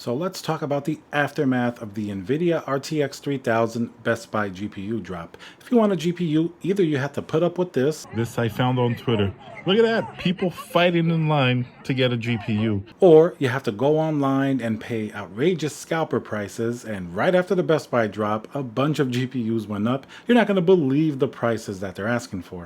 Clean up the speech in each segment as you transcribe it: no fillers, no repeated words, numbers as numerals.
So let's talk about the aftermath of the Nvidia RTX 3000 Best Buy GPU drop. If you want a GPU, either you have to put up with this I found on Twitter. Look at that, people fighting in line to get a GPU. Or you have to go online and pay outrageous scalper prices, and right after the Best Buy drop, a bunch of GPUs went up. You're not going to believe the prices that they're asking for.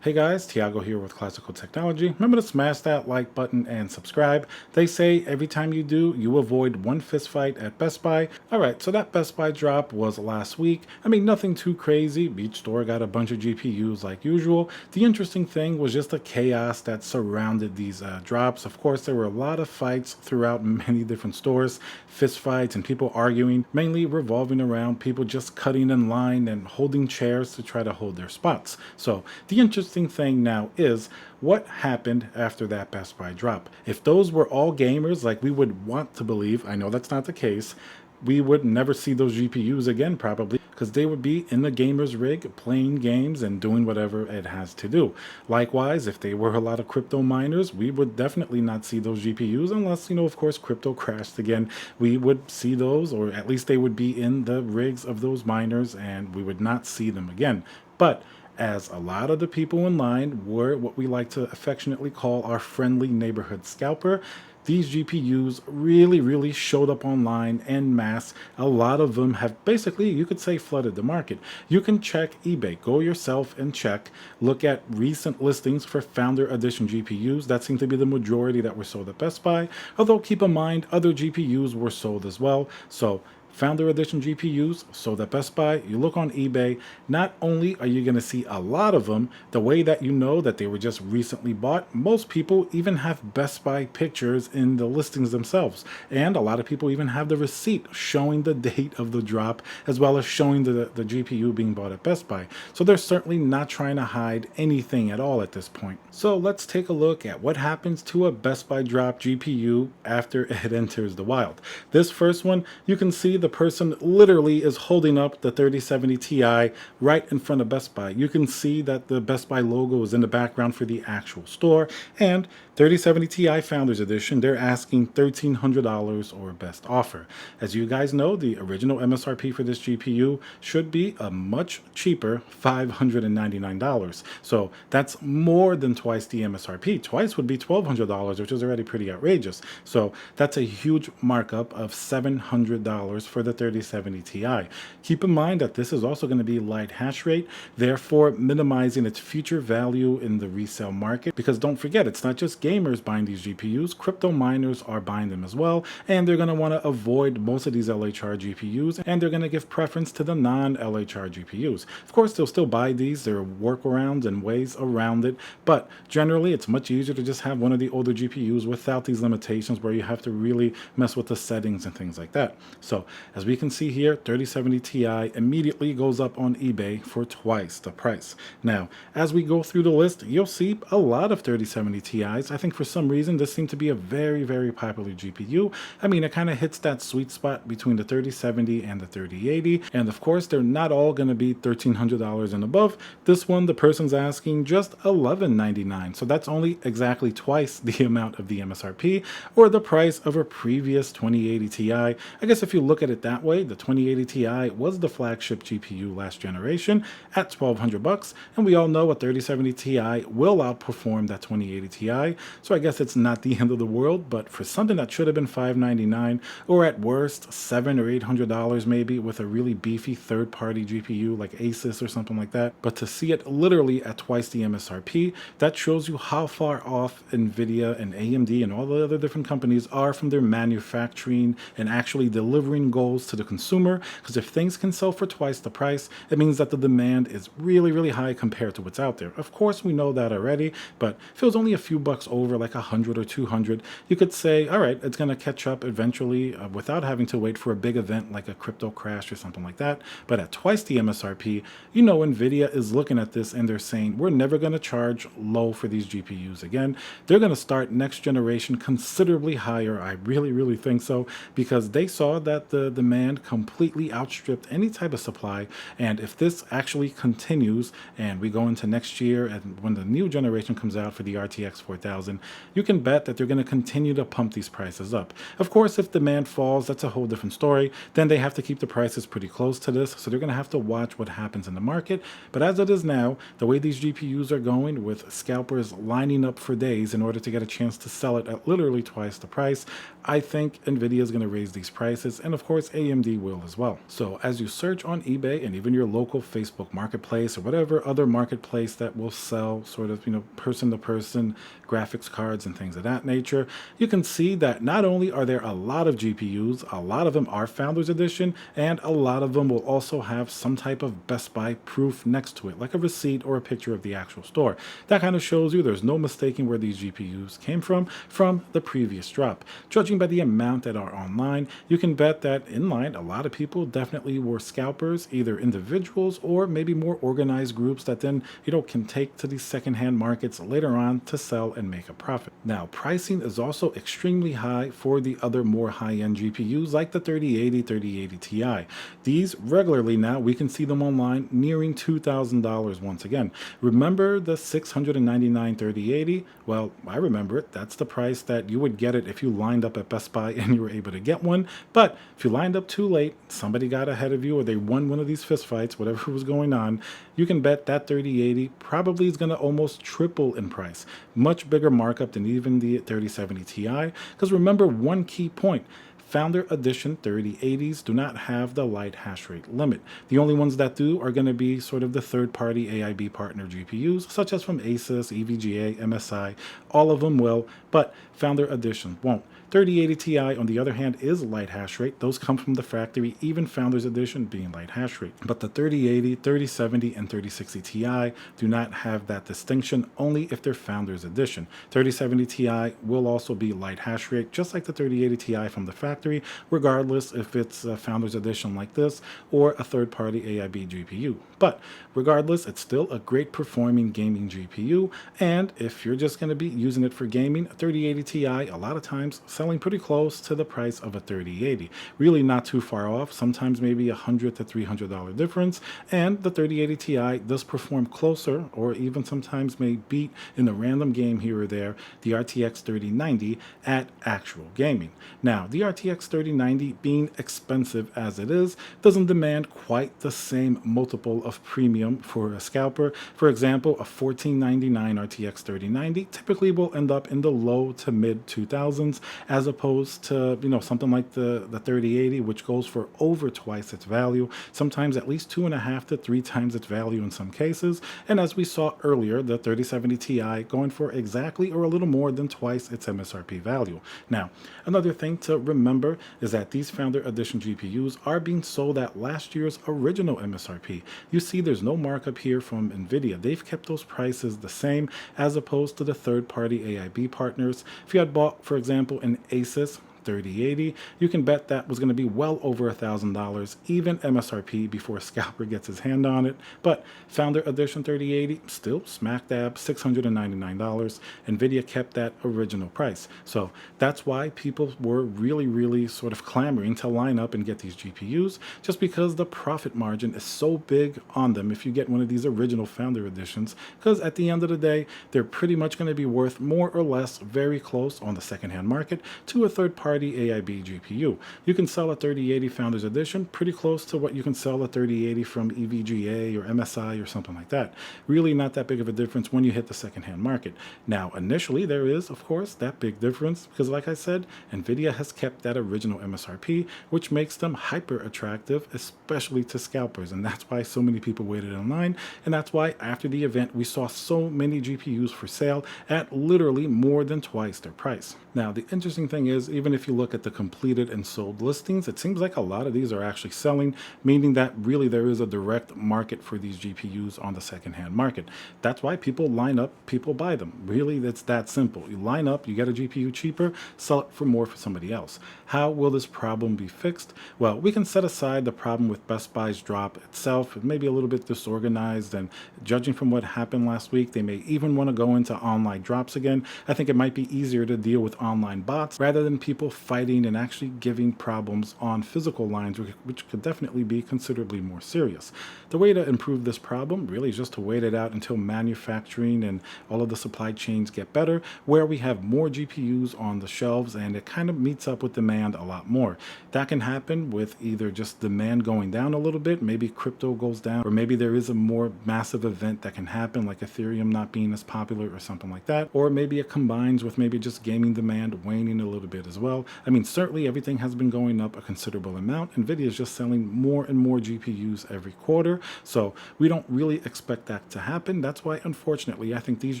Hey guys, Tiago here with Classical Technology. Remember to smash that like button and subscribe. They say every time you do, you avoid one fist fight at Best Buy. Alright, so that Best Buy drop was last week. I mean, nothing too crazy. Each store got a bunch of GPUs like usual. The interesting thing was just the chaos that surrounded these drops. Of course, there were a lot of fights throughout many different stores, fist fights and people arguing, mainly revolving around people just cutting in line and holding chairs to try to hold their spots. So the interesting thing now is what happened after that Best Buy drop. If those were all gamers like we would want to believe, I know that's not the case, we would never see those GPUs again probably, because they would be in the gamer's rig playing games and doing whatever it has to do. Likewise, if they were a lot of crypto miners, we would definitely not see those GPUs unless, of course, crypto crashed again. We would see those, or at least they would be in the rigs of those miners, and we would not see them again. But as a lot of the people in line were what we like to affectionately call our friendly neighborhood scalper, these GPUs really showed up online en masse. A lot of them have basically, you could say, flooded the market. You can check eBay, go yourself and check, look at recent listings for Founder Edition GPUs. That seemed to be the majority that were sold at Best Buy, although keep in mind other GPUs were sold as well. So Founder Edition GPUs sold at Best Buy. You look on eBay, not only are you going to see a lot of them, the way that you know that they were just recently bought, most people even have Best Buy pictures in the listings themselves. And a lot of people even have the receipt showing the date of the drop, as well as showing the GPU being bought at Best Buy. So they're certainly not trying to hide anything at all at this point. So let's take a look at what happens to a Best Buy drop GPU after it enters the wild. This first one, you can see the person literally is holding up the 3070 Ti right in front of Best Buy. You can see that the Best Buy logo is in the background for the actual store, and 3070 Ti Founders Edition, they're asking $1,300 or best offer. As you guys know, the original MSRP for this GPU should be a much cheaper $599. So that's more than twice the MSRP. Twice would be $1,200, which is already pretty outrageous. So that's a huge markup of $700 for the 3070 Ti. Keep in mind that this is also going to be light hash rate, therefore minimizing its future value in the resale market, because don't forget, it's not just gamers buying these GPUs, crypto miners are buying them as well, and they're going to want to avoid most of these LHR GPUs, and they're going to give preference to the non-LHR GPUs. Of course, they'll still buy these. There are workarounds and ways around it, but generally it's much easier to just have one of the older GPUs without these limitations where you have to really mess with the settings and things like that. So as we can see here, 3070 Ti immediately goes up on eBay for twice the price. Now, as we go through the list, you'll see a lot of 3070 Ti's. I think for some reason this seemed to be a very popular GPU. I mean, it kind of hits that sweet spot between the 3070 and the 3080, and of course they're not all going to be $1,300 and above. This one, the person's asking just $1,199, so that's only exactly twice the amount of the MSRP or the price of a previous 2080 Ti. I guess if you look at it that way, the 2080 Ti was the flagship GPU last generation at $1,200, and we all know a 3070 Ti will outperform that 2080 Ti, so I guess it's not the end of the world. But for something that should have been $599 or at worst $700 or $800 maybe with a really beefy third-party GPU like Asus or something like that, but to see it literally at twice the MSRP, that shows you how far off Nvidia and AMD and all the other different companies are from their manufacturing and actually delivering goals to the consumer. Because if things can sell for twice the price, it means that the demand is really high compared to what's out there. Of course, we know that already, but if it was only a few bucks over, like 100 or 200, you could say, all right, it's going to catch up eventually without having to wait for a big event like a crypto crash or something like that. But at twice the MSRP, Nvidia is looking at this and they're saying, we're never going to charge low for these GPUs again. They're going to start next generation considerably higher. I really think so, because they saw that the demand completely outstripped any type of supply. And if this actually continues and we go into next year and when the new generation comes out for the RTX 4000, $3,000, you can bet that they're going to continue to pump these prices up. Of course, if demand falls, that's a whole different story. Then they have to keep the prices pretty close to this, so they're going to have to watch what happens in the market. But as it is now, the way these GPUs are going, with scalpers lining up for days in order to get a chance to sell it at literally twice the price, I think Nvidia is going to raise these prices, and of course AMD will as well. So as you search on eBay and even your local Facebook marketplace or whatever other marketplace that will sell sort of, person to person graphics cards and things of that nature, you can see that not only are there a lot of GPUs, a lot of them are Founders Edition, and a lot of them will also have some type of Best Buy proof next to it, like a receipt or a picture of the actual store. That kind of shows you there's no mistaking where these GPUs came from the previous drop. Judging by the amount that are online, you can bet that in line, a lot of people definitely were scalpers, either individuals or maybe more organized groups that then, can take to these secondhand markets later on to sell and make a profit. Now, pricing is also extremely high for the other more high-end GPUs like the 3080, 3080 Ti. These regularly now, we can see them online nearing $2,000 once again. Remember the $699 3080? Well, I remember it. That's the price that you would get it if you lined up at Best Buy and you were able to get one. But if you lined up too late, somebody got ahead of you or they won one of these fist fights, whatever was going on, you can bet that 3080 probably is going to almost triple in price. Much bigger markup than even the 3070 Ti. Because remember one key point. Founder Edition 3080s do not have the light hash rate limit. The only ones that do are going to be sort of the third-party AIB partner GPUs, such as from Asus, EVGA, MSI. All of them will, but Founder Edition won't. 3080 Ti, on the other hand, is light hash rate. Those come from the factory, even Founders Edition being light hash rate. But the 3080, 3070, and 3060 Ti do not have that distinction, only if they're Founders Edition. 3070 Ti will also be light hash rate, just like the 3080 Ti from the factory, regardless if it's a Founders Edition like this or a third-party AIB GPU. But regardless, it's still a great performing gaming GPU, and if you're just going to be using it for gaming, a 3080 Ti a lot of times selling pretty close to the price of a 3080. Really not too far off, sometimes maybe $100 to $300 difference, and the 3080 Ti does perform closer, or even sometimes may beat in a random game here or there, the RTX 3090 at actual gaming. Now, the RTX 3090, being expensive as it is, doesn't demand quite the same multiple of premium for a scalper. For example, a $1499 RTX 3090 typically will end up in the low to mid 2000s, as opposed to something like the 3080, which goes for over twice its value, sometimes at least 2.5 to 3 times its value in some cases. And as we saw earlier, the 3070 Ti going for exactly or a little more than twice its MSRP value. Now, another thing to remember is that these Founder Edition GPUs are being sold at last year's original MSRP. You see there's no markup here from Nvidia. They've kept those prices the same, as opposed to the third-party AIB partners. If you had bought, for example, an Asus 3080, you can bet that was going to be well over $1,000, even MSRP, before Scalper gets his hand on it. But Founder Edition 3080, still smack dab $699. Nvidia kept that original price. So that's why people were really sort of clamoring to line up and get these GPUs, just because the profit margin is so big on them if you get one of these original Founder Editions, because at the end of the day, they're pretty much going to be worth more or less very close on the secondhand market to a third-party AIB GPU. You can sell a 3080 Founders Edition pretty close to what you can sell a 3080 from EVGA or MSI or something like that. Really not that big of a difference when you hit the secondhand market. Now, initially, there is, of course, that big difference because, like I said, Nvidia has kept that original MSRP, which makes them hyper attractive, especially to scalpers. And that's why so many people waited in line. And that's why after the event, we saw so many GPUs for sale at literally more than twice their price. Now, the interesting thing is, even if you look at the completed and sold listings, it seems like a lot of these are actually selling, meaning that really there is a direct market for these GPUs on the secondhand market. That's why people line up, people buy them. Really, it's that simple. You line up, you get a GPU cheaper, sell it for more for somebody else. How will this problem be fixed? Well, we can set aside the problem with Best Buy's drop itself. It may be a little bit disorganized, and judging from what happened last week, they may even want to go into online drops again. I think it might be easier to deal with online bots rather than people people fighting and actually giving problems on physical lines, which could definitely be considerably more serious. The way to improve this problem really is just to wait it out until manufacturing and all of the supply chains get better, where we have more GPUs on the shelves and it kind of meets up with demand a lot more. That can happen with either just demand going down a little bit, maybe crypto goes down, or maybe there is a more massive event that can happen, like Ethereum not being as popular or something like that, or maybe it combines with maybe just gaming demand waning a little bit as well. I mean, certainly everything has been going up a considerable amount. Nvidia is just selling more and more GPUs every quarter, so we don't really expect that to happen. That's why, unfortunately, I think these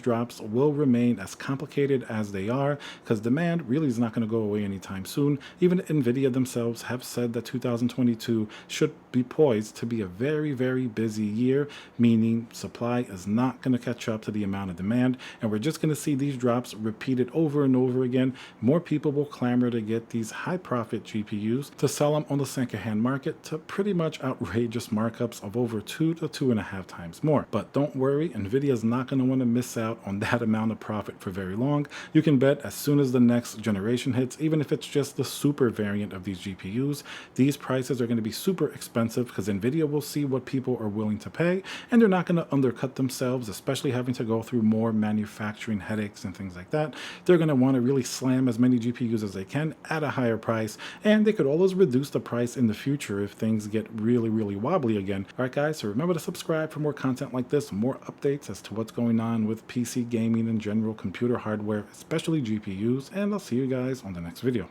drops will remain as complicated as they are, because demand really is not going to go away anytime soon. Even Nvidia themselves have said that 2022 should be poised to be a very, very busy year, meaning supply is not going to catch up to the amount of demand, and we're just going to see these drops repeated over and over again. More people will clamor to get these high profit GPUs to sell them on the secondhand market to pretty much outrageous markups of over 2 to 2.5 times more. But don't worry, Nvidia is not going to want to miss out on that amount of profit for very long. You can bet as soon as the next generation hits, even if it's just the super variant of these GPUs, these prices are going to be super expensive because Nvidia will see what people are willing to pay, and they're not going to undercut themselves, especially having to go through more manufacturing headaches and things like that. They're going to want to really slam as many GPUs as they can at a higher price, and they could always reduce the price in the future if things get really, really wobbly again. All right, guys, so remember to subscribe for more content like this, more updates as to what's going on with PC gaming and general computer hardware, especially GPUs, and I'll see you guys on the next video.